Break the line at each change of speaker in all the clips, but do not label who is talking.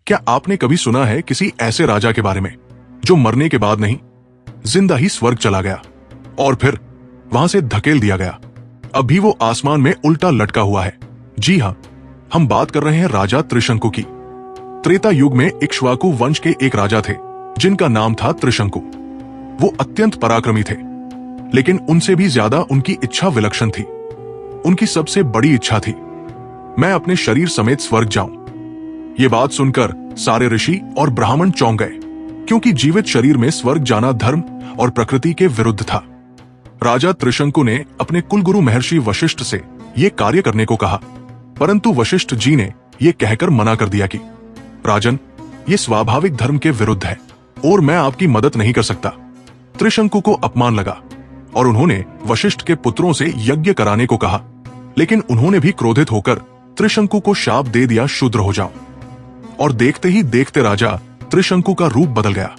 क्या आपने कभी सुना है किसी ऐसे राजा के बारे में जो मरने के बाद नहीं, जिंदा ही स्वर्ग चला गया और फिर वहां से धकेल दिया गया? अभी वो आसमान में उल्टा लटका हुआ है। जी हां, हम बात कर रहे हैं राजा त्रिशंकु की। त्रेता युग में इक्ष्वाकु वंश के एक राजा थे जिनका नाम था त्रिशंकु। वो अत्यंत पराक्रमी थे, लेकिन उनसे भी ज्यादा उनकी इच्छा विलक्षण थी। उनकी सबसे बड़ी इच्छा थी, मैं अपने शरीर समेत स्वर्ग जाऊं। ये बात सुनकर सारे ऋषि और ब्राह्मण चौंक गए, क्योंकि जीवित शरीर में स्वर्ग जाना धर्म और प्रकृति के विरुद्ध था। राजा त्रिशंकु ने अपने कुलगुरु महर्षि वशिष्ठ से ये कार्य करने को कहा, परंतु वशिष्ठ जी ने ये कहकर मना कर दिया कि राजन, ये स्वाभाविक धर्म के विरुद्ध है और मैं आपकी मदद नहीं कर सकता। त्रिशंकु को अपमान लगा और उन्होंने वशिष्ठ के पुत्रों से यज्ञ कराने को कहा, लेकिन उन्होंने भी क्रोधित होकर त्रिशंकु को शाप दे दिया, शूद्र हो जाओ। और देखते ही देखते राजा त्रिशंकु का रूप बदल गया।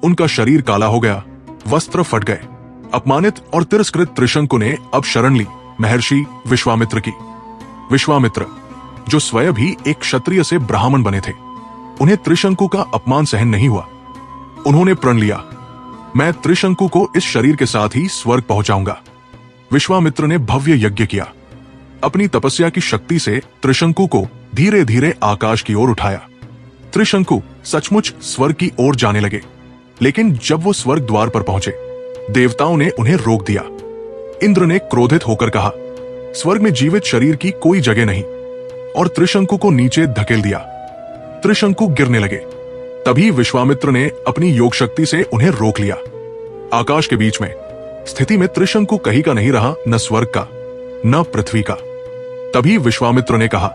उनका शरीर काला हो गया, वस्त्र फट गए। अपमानित और तिरस्कृत त्रिशंकु ने अब शरण ली महर्षि विश्वामित्र की। विश्वामित्र, जो स्वयं भी एक क्षत्रिय से ब्राह्मण बने थे, उन्हें त्रिशंकु का अपमान सहन नहीं हुआ। उन्होंने प्रण लिया, मैं त्रिशंकु को इस शरीर के साथ ही स्वर्ग पहुंचाऊंगा। विश्वामित्र ने भव्य यज्ञ किया। अपनी तपस्या की शक्ति से त्रिशंकु को धीरे धीरे आकाश की ओर उठाया। त्रिशंकु सचमुच स्वर्ग की ओर जाने लगे, लेकिन जब वो स्वर्ग द्वार पर पहुंचे, देवताओं ने उन्हें रोक दिया। इंद्र ने क्रोधित होकर कहा, स्वर्ग में जीवित शरीर की कोई जगह नहीं, और त्रिशंकु को नीचे धकेल दिया। त्रिशंकु गिरने लगे। तभी विश्वामित्र ने अपनी योग शक्ति से उन्हें रोक लिया। आकाश के बीच में स्थिति में त्रिशंकु कहीं का नहीं रहा, न स्वर्ग का न पृथ्वी का। तभी विश्वामित्र ने कहा,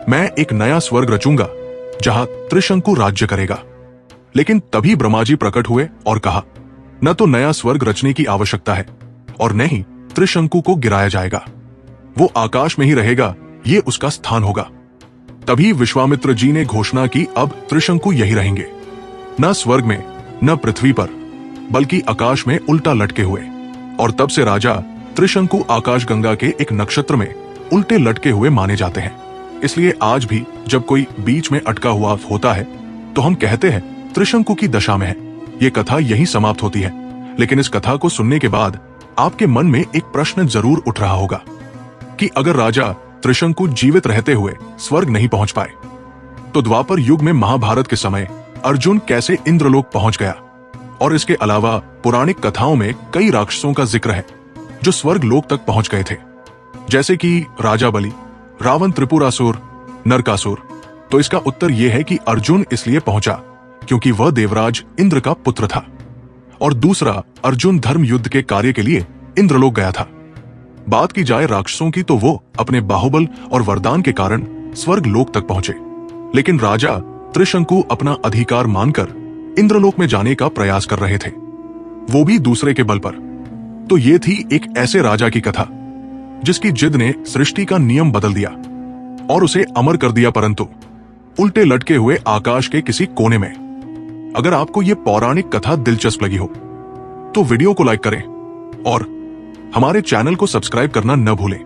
मैं एक नया स्वर्ग रचूंगा जहां त्रिशंकु राज्य करेगा। लेकिन तभी ब्रह्मा जी प्रकट हुए और कहा, न तो नया स्वर्ग रचने की आवश्यकता है और न ही त्रिशंकु को गिराया जाएगा। वो आकाश में ही रहेगा, ये उसका स्थान होगा। तभी विश्वामित्र जी ने घोषणा की, अब त्रिशंकु यही रहेंगे, न स्वर्ग में न पृथ्वी पर, बल्कि आकाश में उल्टा लटके हुए। और तब से राजा त्रिशंकु आकाश गंगा के एक नक्षत्र में उल्टे लटके हुए माने जाते हैं। इसलिए आज भी जब कोई बीच में अटका हुआ होता है तो हम कहते हैं त्रिशंकु की दशा में है। ये कथा यहीं समाप्त होती है, लेकिन इस कथा को सुनने के बाद आपके मन में एक प्रश्न जरूर उठ रहा होगा कि अगर राजा त्रिशंकु जीवित रहते हुए स्वर्ग नहीं पहुंच पाए, तो द्वापर युग में महाभारत के समय अर्जुन कैसे इंद्रलोक पहुंच गया? और इसके अलावा पौराणिक कथाओं में कई राक्षसों का जिक्र है जो स्वर्ग लोक तक पहुंच गए थे, जैसे कि राजा बलि, रावण, त्रिपुरासुर, नरकासुर। तो इसका उत्तर यह है कि अर्जुन इसलिए पहुंचा क्योंकि वह देवराज इंद्र का पुत्र था, और दूसरा, अर्जुन धर्म युद्ध के कार्य के लिए इंद्रलोक गया था। बात की जाए राक्षसों की, तो वो अपने बाहुबल और वरदान के कारण स्वर्ग लोक तक पहुंचे, लेकिन राजा त्रिशंकु अपना अधिकार मानकर इंद्रलोक में जाने का प्रयास कर रहे थे, वो भी दूसरे के बल पर। तो ये थी एक ऐसे राजा की कथा जिसकी जिद ने सृष्टि का नियम बदल दिया और उसे अमर कर दिया, परंतु उल्टे लटके हुए आकाश के किसी कोने में। अगर आपको ये पौराणिक कथा दिलचस्प लगी हो तो वीडियो को लाइक करें और हमारे चैनल को सब्सक्राइब करना न भूलें।